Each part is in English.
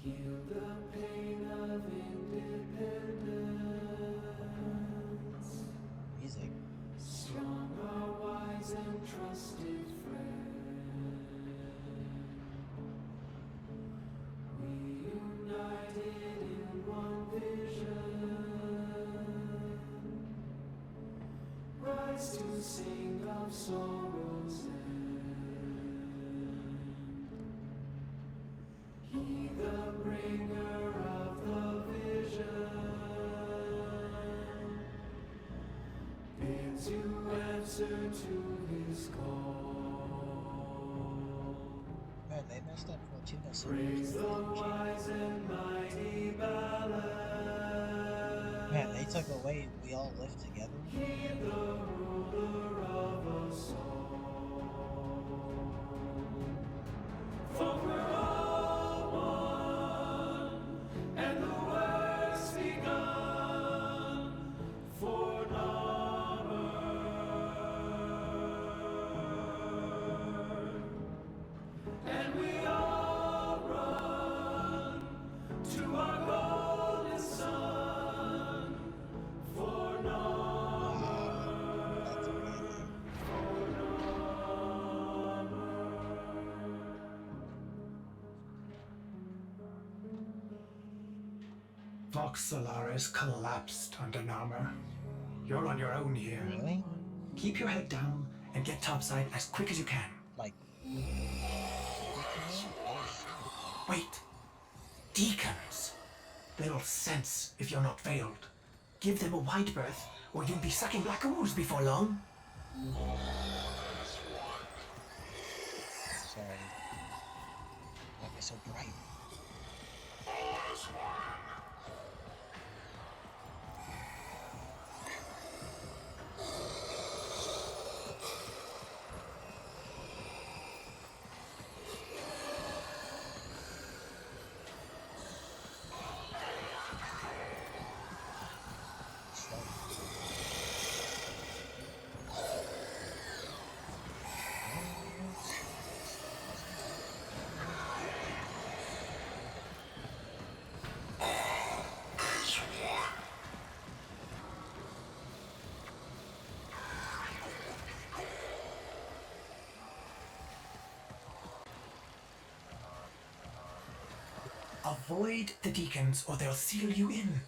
Heal the pain of independence. Music. Strong, our wise and trusted friend. We united in one vision. Rise to sing of sorrow's end. He the bringer of the vision bids you answer to his call. Man, they messed up 14 Praise the wise and mighty ballad. Man, they took away we all live together. He the ruler of us all. For we're all one, and the work's begun for and we all run to our golden sun for That's amazing. Vox Solaris collapsed under Narmer. You're on your own here. Really? Keep your head down and get topside as quick as you can. Like... Wait. Deacons. They'll sense if you're not veiled. Give them a wide berth, or you'll be sucking black ooze before long. Sorry. Why am I so bright? Avoid the deacons or they'll seal you in.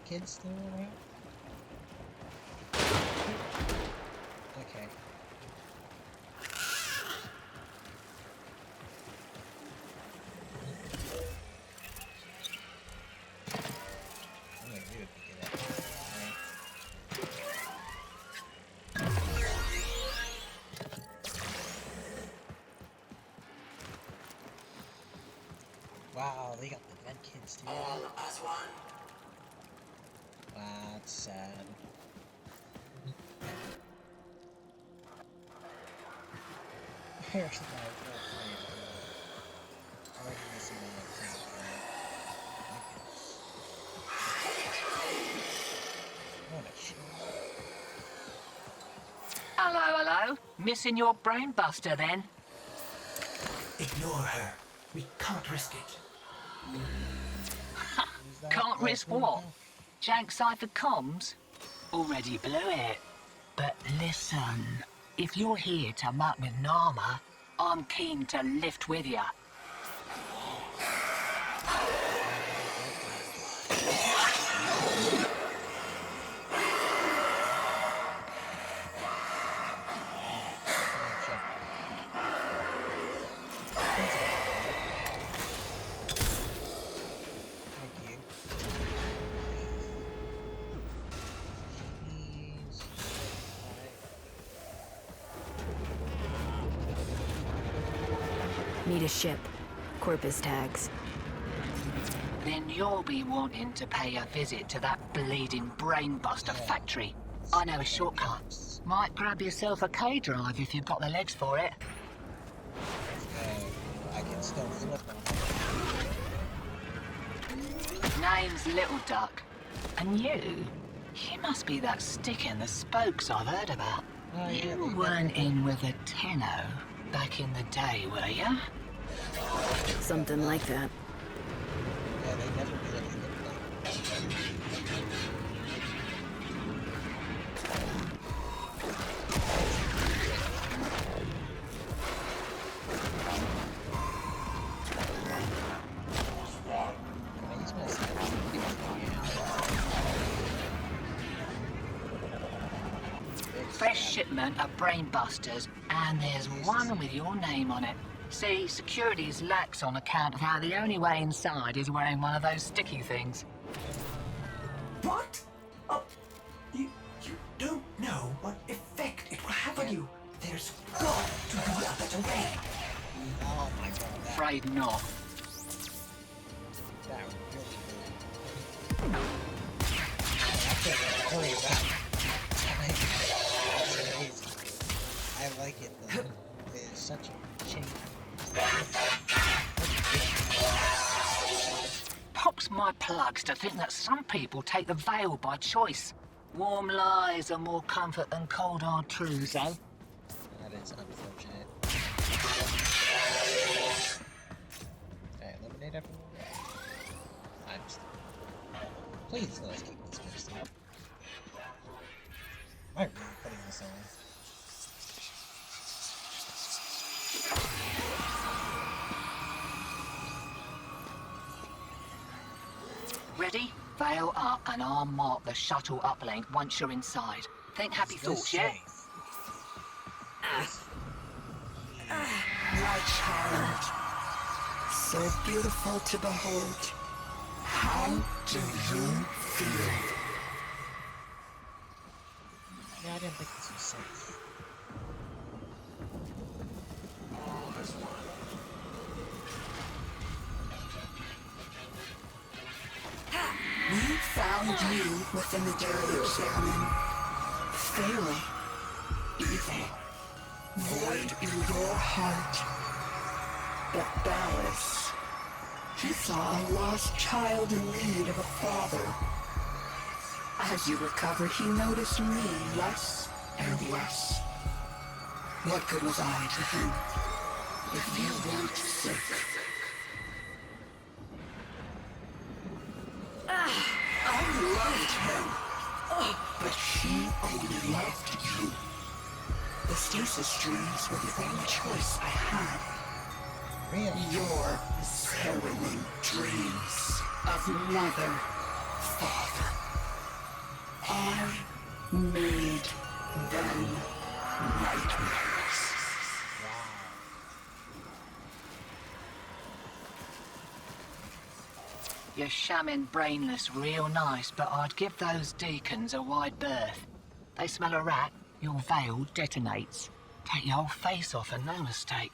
Kids still around? Okay. I'm gonna do it to get out. Wow, they got the vent kids too. All as one. That's sad. Here's my Warframe. I'm missing my What a shit. Hello, hello. Missing your brain buster then? Ignore her. We can't risk it. Can't risk what? Jank Cipher comms? Already blew it. But listen, if you're here to muck with Nama, I'm keen to lift with ya. Need a ship. Corpus tags. then you'll be wanting to pay a visit to that bleeding brainbuster factory. I know a shortcut. Might grab yourself a K-drive if you've got the legs for it. I can still flip on it. Name's Little Duck. And you must be that stick in the spokes I've heard about. Oh, yeah, You weren't in with a tenno back in the day, were you? Something like that. Yeah, they never really look like. Fresh shipment of brainbusters, and there's one with your name on it. See, security's lax on account of how the only way inside is wearing one of those sticky things. What? You don't know what effect it will have on you. There's got to be a better way. Oh my god, that Afraid not. really good. Hurry back. I like it though. It is such a change. Pops my plugs to think that some people take the veil by choice. Warm lies are more comfort than cold hard truths, eh? That is unfortunate. Okay, eliminate everyone. Please let us keep this person. Am I really putting this on? Ready? Veil up and I'll mark the shuttle uplink once you're inside. Think happy thoughts, yeah? My child, so beautiful to behold. How do you feel? Yeah, I didn't think this was safe. We found you within the dirty shaman. Feral, evil, void in your heart. But Dallas, he saw a lost child in need of a father. As you recover, he noticed me less and less. What good was I to him if you weren't sick? I loved him, but he only loved you. The stasis dreams were the only choice I had. Really? Your harrowing dreams of mother, father. I made them nightmares. You're shamming brainless real nice, but I'd give those deacons a wide berth. They smell a rat, your veil detonates. Take your whole face off and no mistake.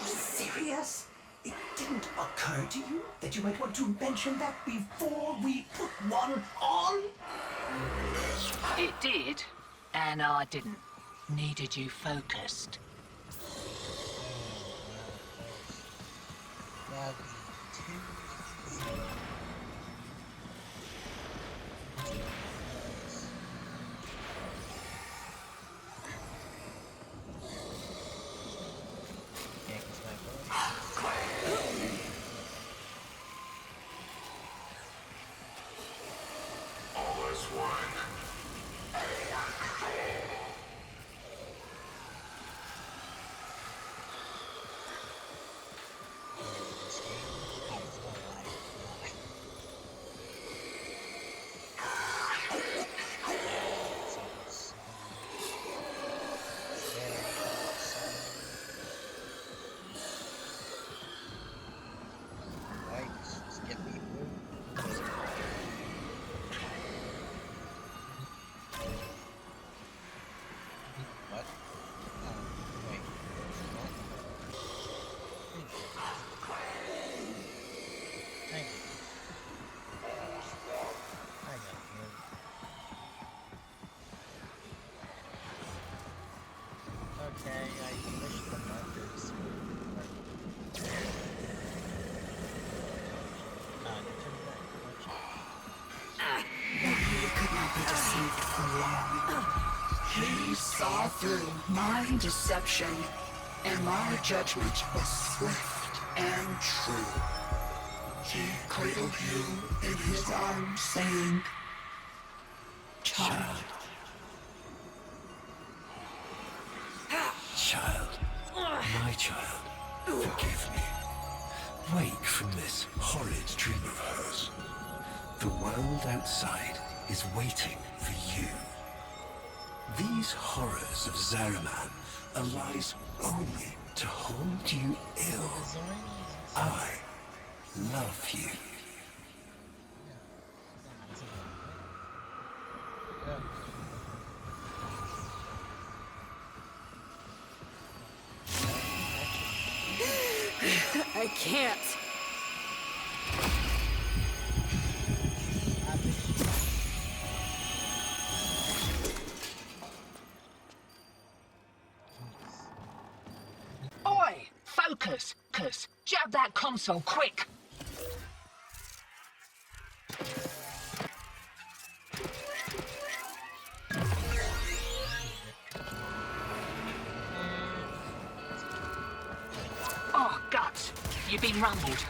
Serious? It didn't occur to you that you might want to mention that before we put one on? It did, and I didn't. Needed you focused. That'd be through my deception, and my judgment was swift and true. He cradled you in his arms, saying, "Child." Child, my child, forgive me. Wake from this horrid dream of hers. The world outside is waiting for you. These horrors of Zariman are lies only to hold you ill. I love you. I can't. Oi! Focus! Jab that console, quick! Oh, guts! You've been rumbled.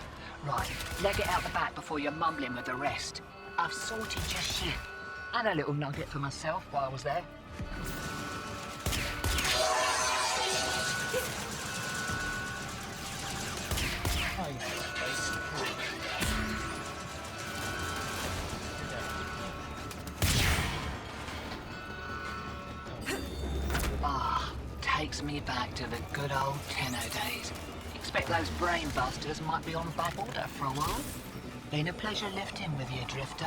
Right, leg it out the back before you're mumbling with the rest. I've sorted your shit. And a little nugget for myself while I was there. Oh, yeah. Ah, takes me back to the good old Tenno days. Expect those brain busters might be on back order for a while. Been a pleasure lifting with you, Drifter.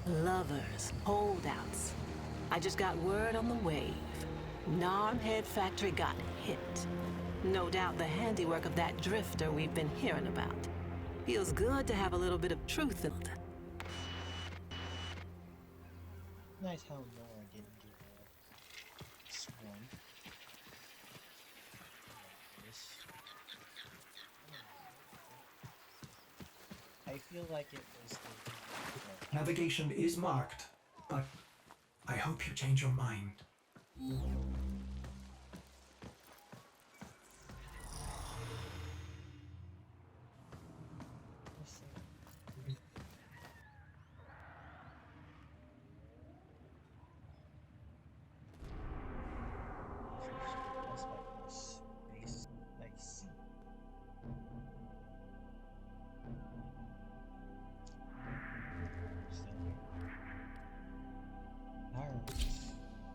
Lovers, holdouts. I just got word on the wave. Narmhead factory got hit. No doubt the handiwork of that drifter we've been hearing about. Feels good to have a little bit of truth in it. Nice how Nora didn't do a swarm. I feel like it was the... Navigation is marked, but I hope you change your mind.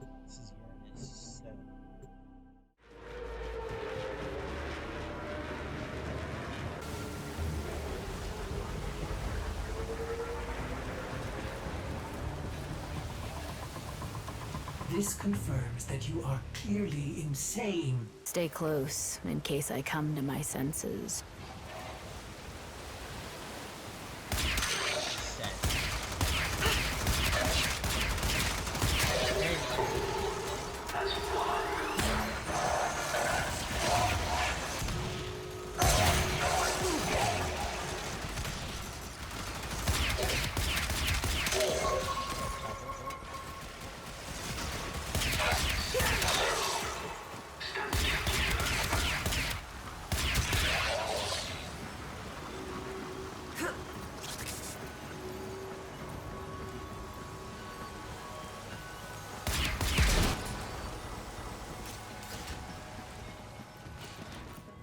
This is Uranus 7. This confirms that you are clearly insane. Stay close in case I come to my senses.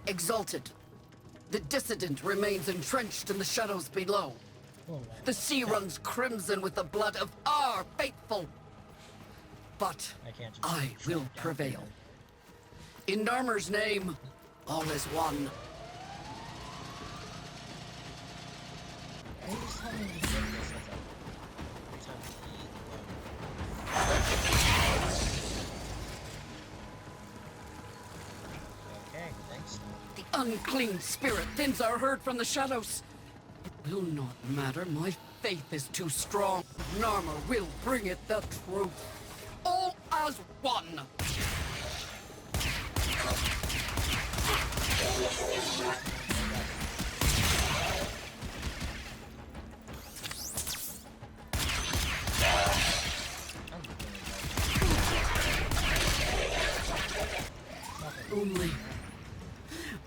Exalted. The dissident remains entrenched in the shadows below. The sea runs crimson with the blood of our faithful. But I will prevail. In Narmer's name, all is one. unclean spirit thins are heard from the shadows. It will not matter, my faith is too strong. Narmer will bring it the truth. All as one.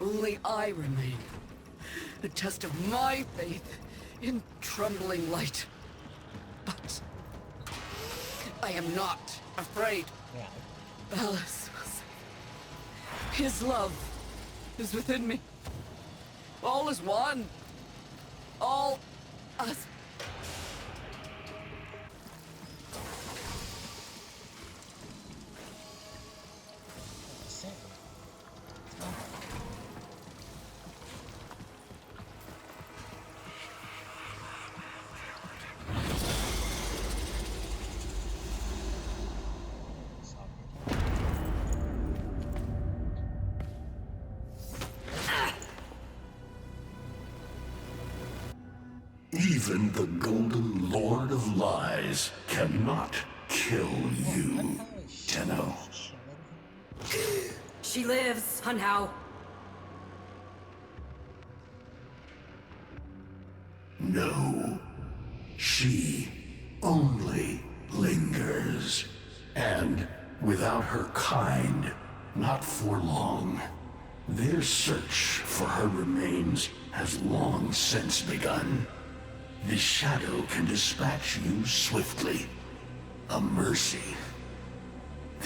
Only I remain. A test of my faith in trembling light. But I am not afraid. Ballas will save. His love is within me. All is one. All as Even the Golden Lord of Lies cannot kill you, Tenno. She lives, Hunhow. No, she only lingers. And without her kind, not for long. Their search for her remains has long since begun. The shadow can dispatch you swiftly. A mercy.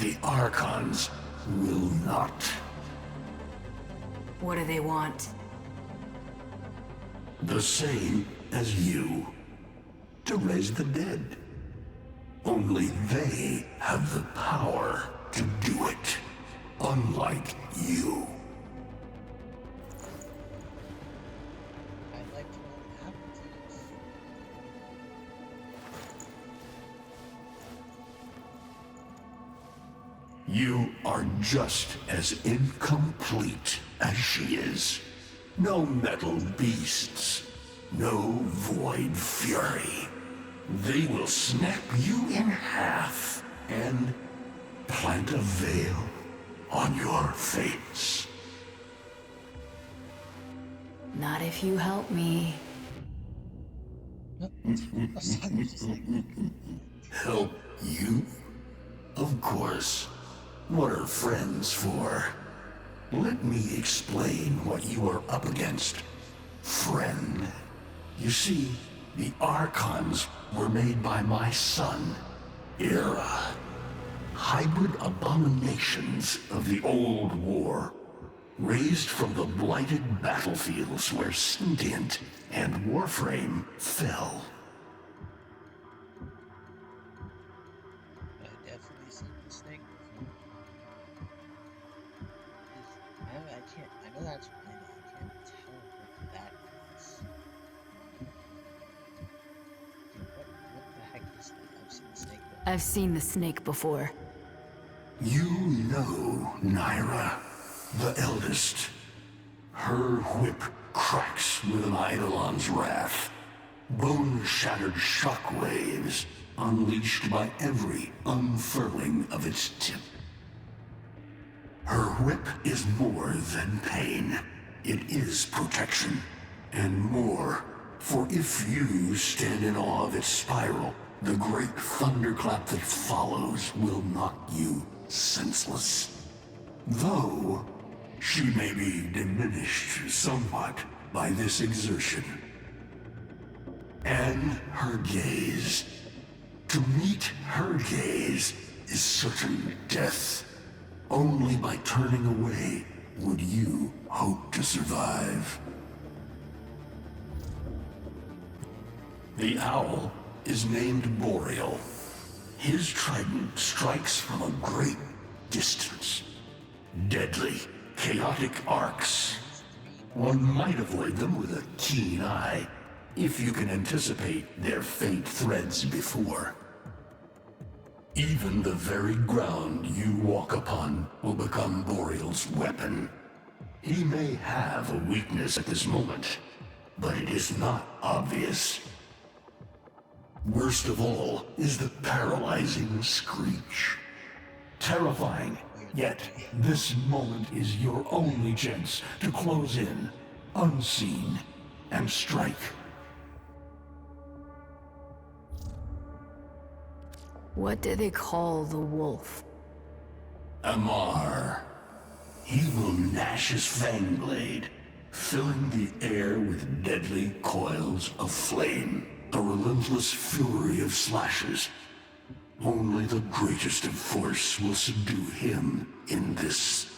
The Archons will not. What do they want? The same as you. To raise the dead. Only they have the power to do it. Unlike you. I'd like to know what happened to this. You are just as incomplete as she is. No metal beasts. No void fury. They will snap you in half and plant a veil on your face. Not if you help me. Help you? Of course. What are friends for? Let me explain what you are up against, friend. You see, the Archons were made by my son, Era. Hybrid abominations of the old war, raised from the blighted battlefields where Sentient and Warframe fell. I definitely seen the snake before. I know that's Rhino. I can't tell what that is. What the heck is that? I've seen the snake before. I've seen the snake before. You know Naira, the eldest. Her whip cracks with an Eidolon's wrath. Bone-shattered shockwaves unleashed by every unfurling of its tip. Her whip is more than pain. It is protection. And more, for if you stand in awe of its spiral, the great thunderclap that follows will knock you senseless. Though, she may be diminished somewhat by this exertion. And her gaze. To meet her gaze is certain death. Only by turning away would you hope to survive. The owl is named Boreal. His trident strikes from a great distance. Deadly, chaotic arcs. One might avoid them with a keen eye, if you can anticipate their faint threads before. Even the very ground you walk upon will become Boreal's weapon. He may have a weakness at this moment, but it is not obvious. Worst of all is the paralyzing screech. Terrifying, yet this moment is your only chance to close in, unseen, and strike. What do they call the wolf? Amar. He will gnash his fang blade, filling the air with deadly coils of flame. A relentless fury of slashes. Only the greatest of force will subdue him in this.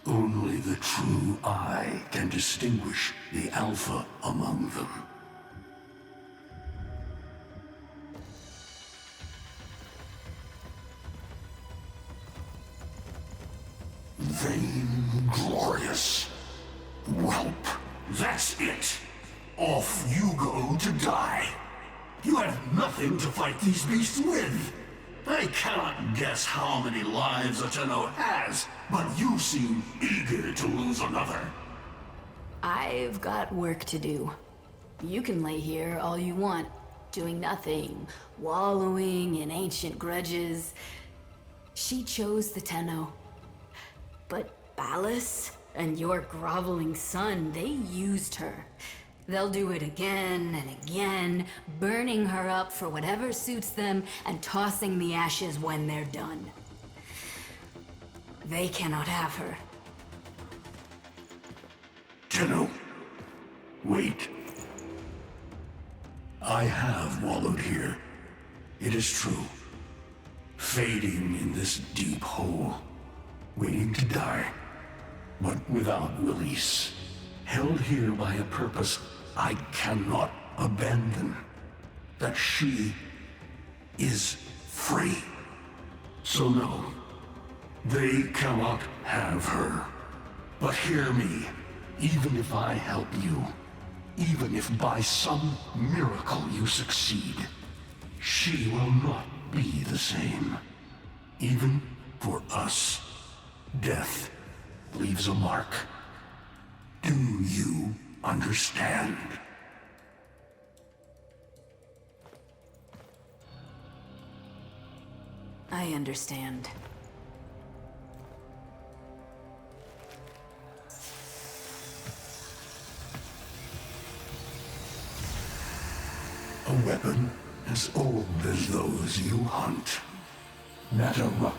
Only the true eye can distinguish the alpha among them. Vainglorious. Whelp. That's it. Off you go to die. You have nothing to fight these beasts with. I cannot guess how many lives a Tenno has, but you seem eager to lose another. I've got work to do. You can lay here all you want, doing nothing, wallowing in ancient grudges. She chose the Tenno. But Ballas and your groveling son, they used her. They'll do it again and again, burning her up for whatever suits them and tossing the ashes when they're done. They cannot have her. Tenno, wait. I have wallowed here. It is true. Fading in this deep hole, waiting to die, but without release. Held here by a purpose I cannot abandon. That she is free. So no, they cannot have her. But hear me, even if I help you, even if by some miracle you succeed, she will not be the same. Even for us, death leaves a mark. Do you understand? I understand. A weapon as old as those you hunt. Nataruk.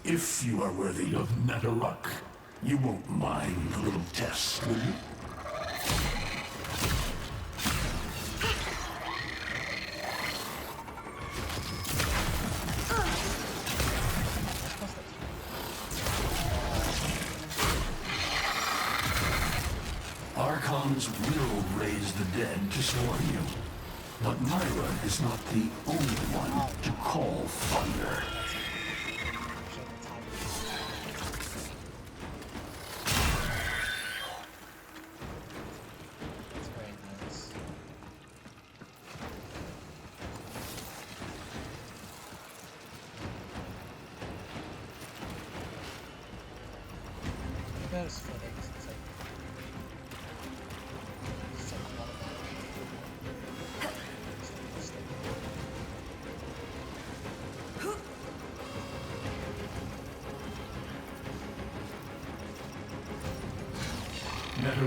If you are worthy of Nataruk, you won't mind the little test, will you? Archons will raise the dead to swarm you. But Myra is not the only one to call thunder.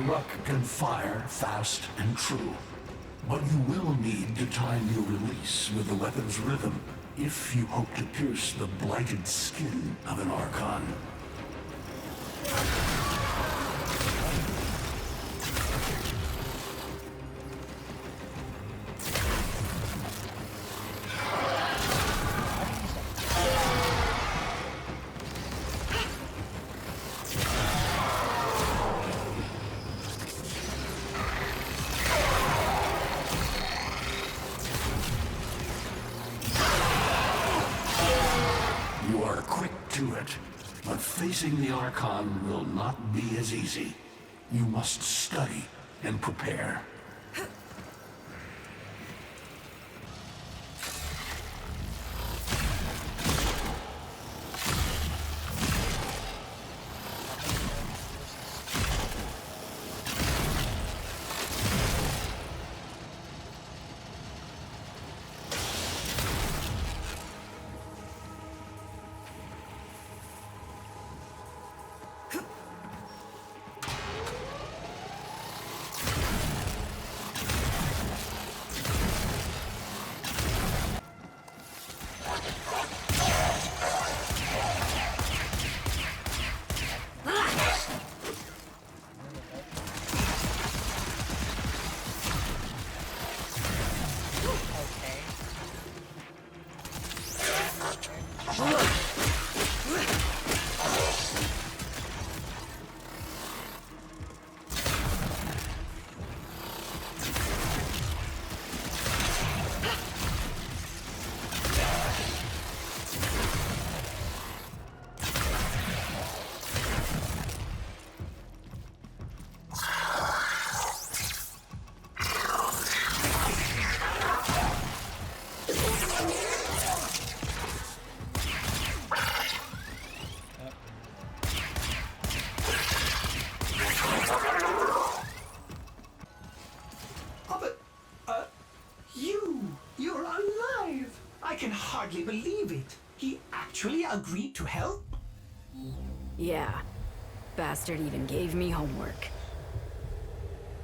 luck can fire fast and true. But you will need to time your release with the weapon's rhythm if you hope to pierce the blighted skin of an Archon. You are quick to it, but facing the Archon will not be as easy. You must study and prepare. You're alive! I can hardly believe it. He actually agreed to help? Yeah. Bastard even gave me homework.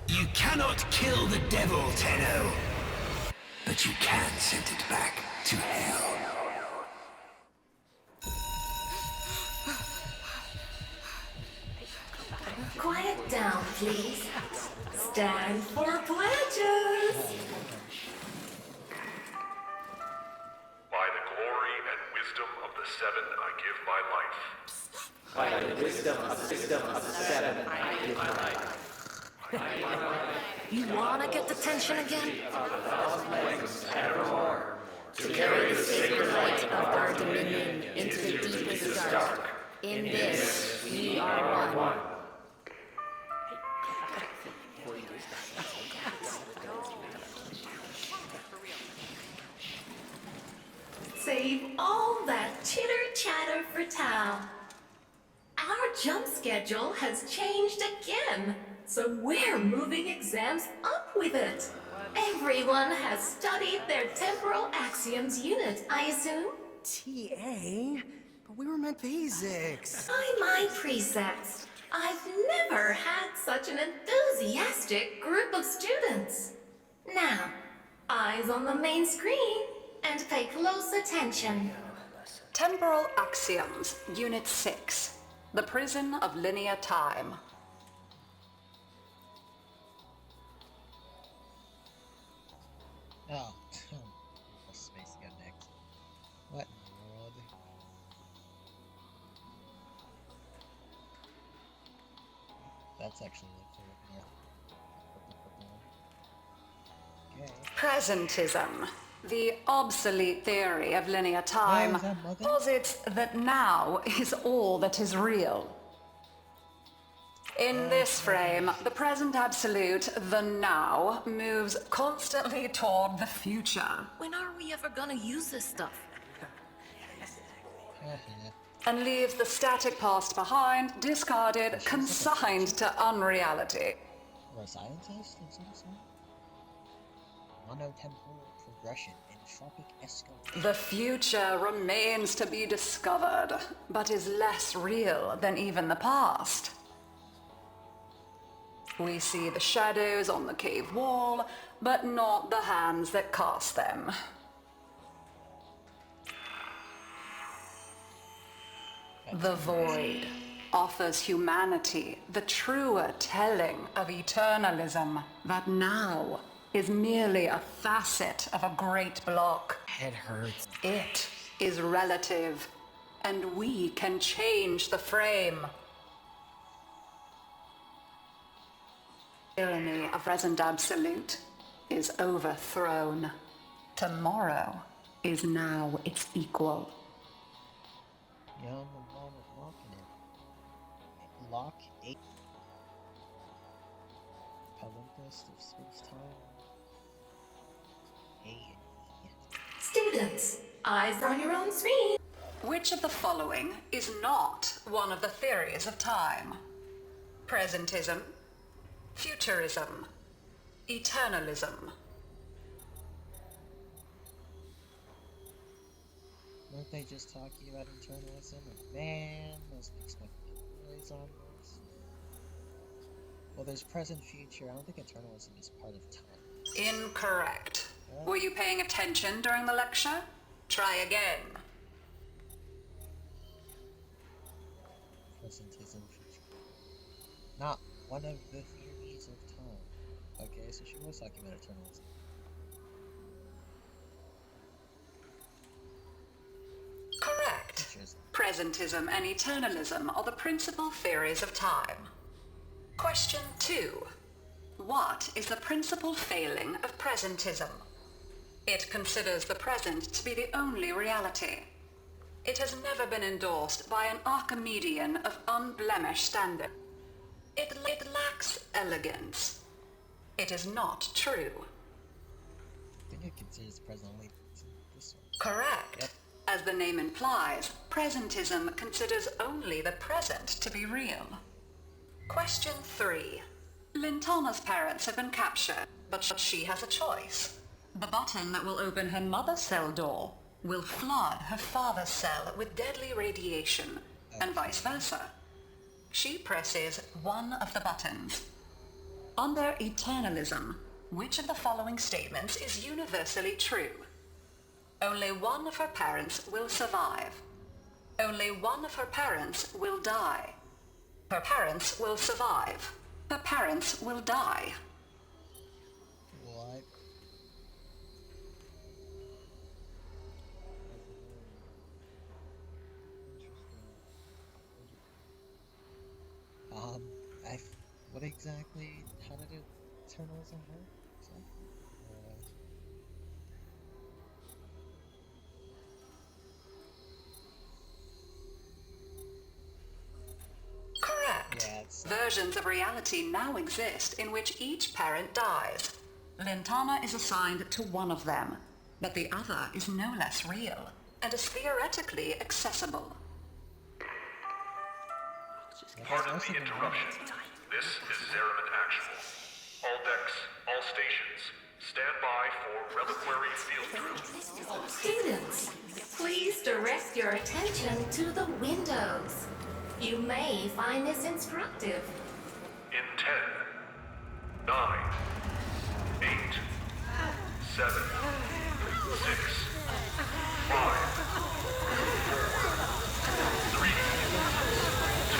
You cannot kill the devil, Tenno. But you can send it back to hell. Quiet down, please. Stand for pledges. By the glory and wisdom of the Seven, I give my life. By the wisdom of the Seven, I give my life. You wanna get the tension again? Evermore, to carry the sacred light Of our dominion into the deepest dark. In this, we are one. Save all that chitter-chatter for Tao. Our jump schedule has changed again, so we're moving exams up with it. Everyone has studied their temporal axioms unit, I assume? TA? But we were meant basics. By my precepts, I've never had such an enthusiastic group of students. Now, eyes on the main screen and pay close attention. Temporal Axioms, Unit 6. The Prison of Linear Time. Oh, space gun next. What in the world? That's actually okay. Presentism, the obsolete theory of linear time, is that Mother? posits that now is all that is real. In this frame, the present absolute, the now, moves constantly toward the future. When are we ever gonna use this stuff? And leaves the static past behind, discarded, consigned to unreality. Or a scientist in some sort? Monotemporal progression, entropic escalation. The future remains to be discovered, but is less real than even the past. We see the shadows on the cave wall, but not the hands that cast them. The void offers humanity the truer telling of eternalism that now is merely a facet of a great block. It hurts. It is relative, and we can change the frame. Tyranny of present absolute is overthrown. Tomorrow is now its equal. Young and mom of locking it. Lock 8. Palimpsest of space-time. A. Students, eyes on your own screen. Which of the following is not one of the theories of time? Presentism, futurism, eternalism. Weren't they just talking about internalism? And man, those big speculations on this. Well, there's present, future. I don't think internalism is part of time. Incorrect. Were you paying attention during the lecture? Try again. Presentism, future. Not one of the theories of time. Okay, so she was talking about internalism. Correct. Presentism and eternalism are the principal theories of time. Question 2. What is the principal failing of presentism? It considers the present to be the only reality. It has never been endorsed by an Archimedean of unblemished standard. It lacks elegance. It is not true. I think it considers present only this one. Correct. Yep. As the name implies, presentism considers only the present to be real. Question 3. Lintana's parents have been captured, but she has a choice. The button that will open her mother's cell door will flood her father's cell with deadly radiation, and vice versa. She presses one of the buttons. Under eternalism, which of the following statements is universally true? Only one of her parents will survive. Only one of her parents will die. Her parents will survive. Her parents will die. What? What exactly? How did eternalism work? Exactly? Correct. Versions of reality now exist in which each parent dies. Lintana is assigned to one of them, but the other is no less real and is theoretically accessible. Pardon the interruption. This is Zeraman Actual. All decks, all stations, stand by for reliquary field drill. Students, please direct your attention to the windows. You may find this instructive. In 10, 9, 8, 7, 6, 5, 4, 3, 2.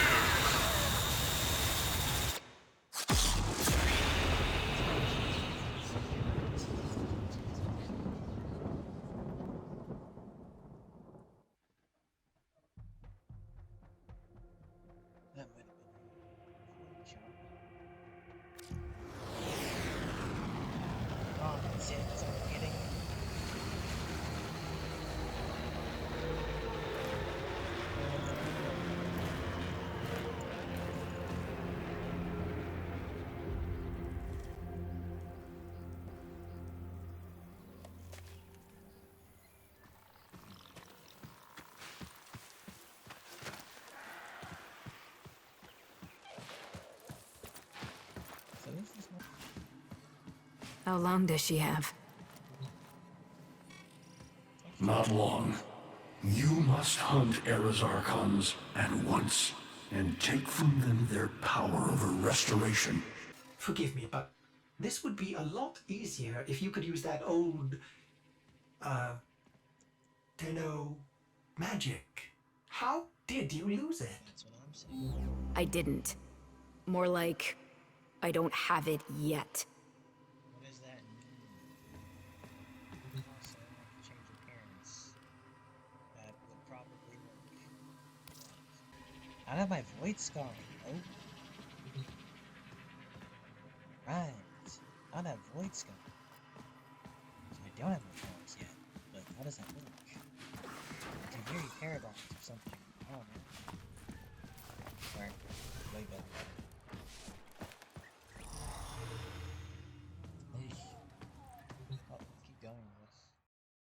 That might have been a jump. Oh, that's it. That's what I'm getting. So this is what... How long does she have? Not long. You must hunt Era's Archons at once, and take from them their power over restoration. Forgive me, but this would be a lot easier if you could use that old, magic. How did you lose it? That's what I'm saying. I didn't. More like, I don't have it yet. What does that mean? Also, I want to change appearance. That would probably work. I have my void skull. Oh. Right. I have void skull. So I don't have my powers yet. But how does that work? It's a very paradox or something.